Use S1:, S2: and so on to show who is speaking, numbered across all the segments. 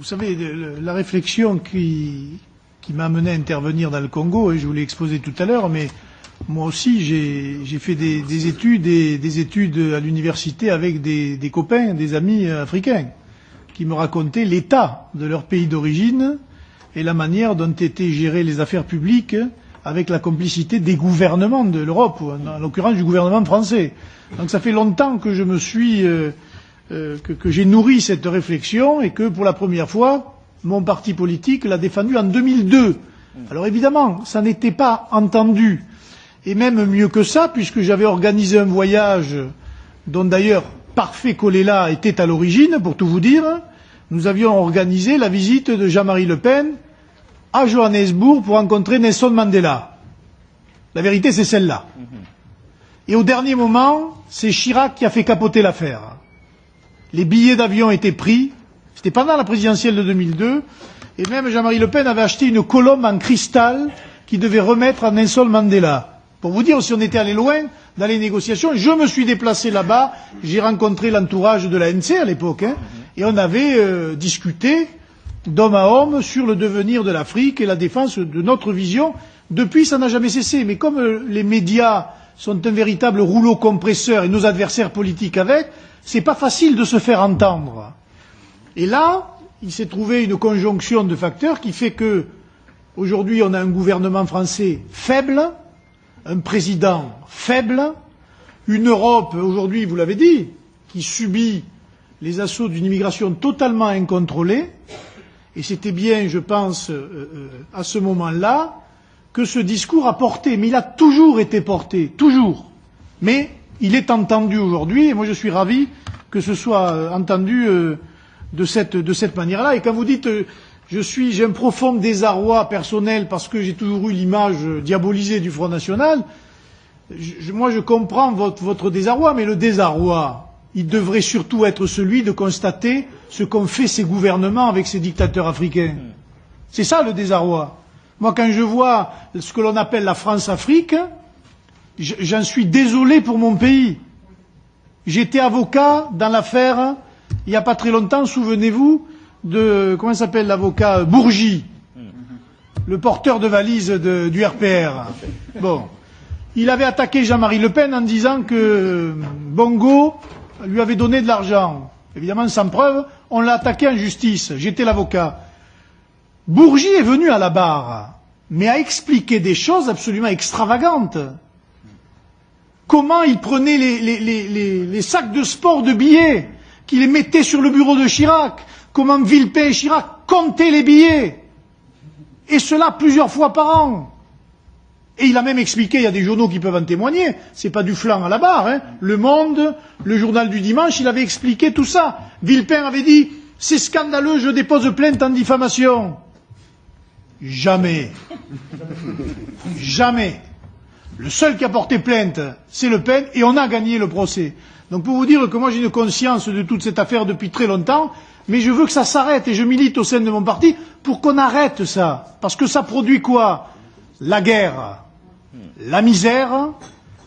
S1: Vous savez, la réflexion qui m'a amené à intervenir dans le Congo, et je vous l'ai exposé tout à l'heure, mais moi aussi j'ai fait des études à l'université avec des copains, des amis africains, qui me racontaient l'état de leur pays d'origine et la manière dont étaient gérées les affaires publiques avec la complicité des gouvernements de l'Europe, en l'occurrence du gouvernement français. Donc ça fait longtemps que je me suis que j'ai nourri cette réflexion et que pour la première fois, mon parti politique l'a défendu en 2002. Alors évidemment, ça n'était pas entendu. Et même mieux que ça, puisque j'avais organisé un voyage dont d'ailleurs Parfait Kolela était à l'origine, pour tout vous dire. Nous avions organisé la visite de Jean-Marie Le Pen à Johannesburg pour rencontrer Nelson Mandela. La vérité, c'est celle-là. Et au dernier moment, c'est Chirac qui a fait capoter l'affaire. Les billets d'avion étaient pris, c'était pendant la présidentielle de 2002, et même Jean-Marie Le Pen avait acheté une colombe en cristal qu'il devait remettre à Nelson Mandela. Pour vous dire si on était allé loin dans les négociations, je me suis déplacé là-bas, j'ai rencontré l'entourage de l'ANC à l'époque, et on avait discuté d'homme à homme sur le devenir de l'Afrique et la défense de notre vision. Depuis, ça n'a jamais cessé. Mais comme les médias sont un véritable rouleau compresseur et nos adversaires politiques avec, c'est pas facile de se faire entendre. Et là, il s'est trouvé une conjonction de facteurs qui fait que, aujourd'hui, on a un gouvernement français faible, un président faible, une Europe, aujourd'hui, vous l'avez dit, qui subit les assauts d'une immigration totalement incontrôlée. Et c'était bien, je pense, à ce moment-là, que ce discours a porté. Mais il a toujours été porté, toujours. Mais il est entendu aujourd'hui, et moi je suis ravi que ce soit entendu de cette manière-là. Et quand vous dites j'ai un profond désarroi personnel parce que j'ai toujours eu l'image diabolisée du Front National, moi je comprends votre désarroi, mais le désarroi, il devrait surtout être celui de constater ce qu'ont fait ces gouvernements avec ces dictateurs africains. C'est ça le désarroi. Moi, quand je vois ce que l'on appelle la France-Afrique, j'en suis désolé pour mon pays. J'étais avocat dans l'affaire, il n'y a pas très longtemps, souvenez-vous, de, comment s'appelle l'avocat, Bourgi, le porteur de valise du RPR. Bon. Il avait attaqué Jean-Marie Le Pen en disant que Bongo lui avait donné de l'argent. Évidemment, sans preuve, on l'a attaqué en justice. J'étais l'avocat. Bourgi est venu à la barre, mais a expliqué des choses absolument extravagantes. Comment il prenait les sacs de sport de billets, qu'il les mettait sur le bureau de Chirac, comment Villepin et Chirac comptaient les billets, et cela plusieurs fois par an. Et il a même expliqué, il y a des journaux qui peuvent en témoigner, c'est pas du flanc à la barre, hein. Le Monde, le journal du dimanche, il avait expliqué tout ça. Villepin avait dit, c'est scandaleux, je dépose plainte en diffamation. Jamais. Jamais. Le seul qui a porté plainte, c'est Le Pen, et on a gagné le procès. Donc pour vous dire que moi j'ai une conscience de toute cette affaire depuis très longtemps, mais je veux que ça s'arrête, et je milite au sein de mon parti pour qu'on arrête ça. Parce que ça produit quoi? La guerre, la misère,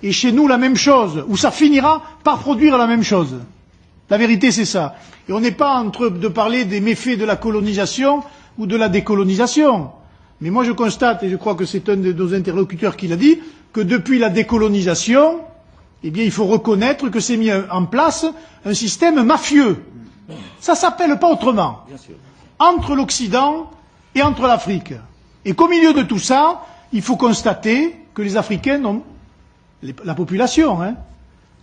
S1: et chez nous la même chose, où ça finira par produire la même chose. La vérité c'est ça. Et on n'est pas en train de parler des méfaits de la colonisation ou de la décolonisation. Mais moi je constate, et je crois que c'est un de nos interlocuteurs qui l'a dit, que depuis la décolonisation, eh bien il faut reconnaître que s'est mis en place un système mafieux. Ça s'appelle pas autrement. Entre l'Occident et entre l'Afrique. Et qu'au milieu de tout ça, il faut constater que les Africains, la population,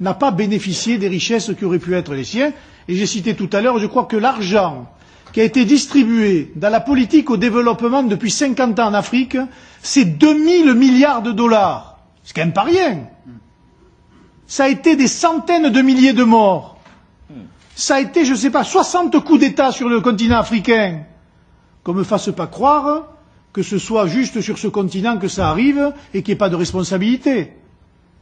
S1: n'a pas bénéficié des richesses qui auraient pu être les siens. Et j'ai cité tout à l'heure, je crois que l'argent qui a été distribué dans la politique au développement depuis 50 ans en Afrique, c'est 2000 milliards de dollars. C'est quand même pas rien. Ça a été des centaines de milliers de morts. Ça a été, je ne sais pas, 60 coups d'État sur le continent africain. Qu'on me fasse pas croire que ce soit juste sur ce continent que ça arrive et qu'il n'y ait pas de responsabilité.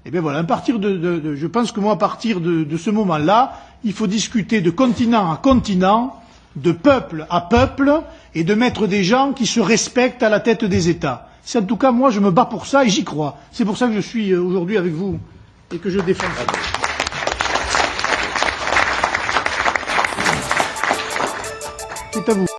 S1: Eh bien voilà, je pense que moi, à partir de ce moment-là, il faut discuter de continent à continent, de peuple à peuple, et de mettre des gens qui se respectent à la tête des États. C'est en tout cas, moi, je me bats pour ça et j'y crois. C'est pour ça que je suis aujourd'hui avec vous et que je défends ça. C'est à vous.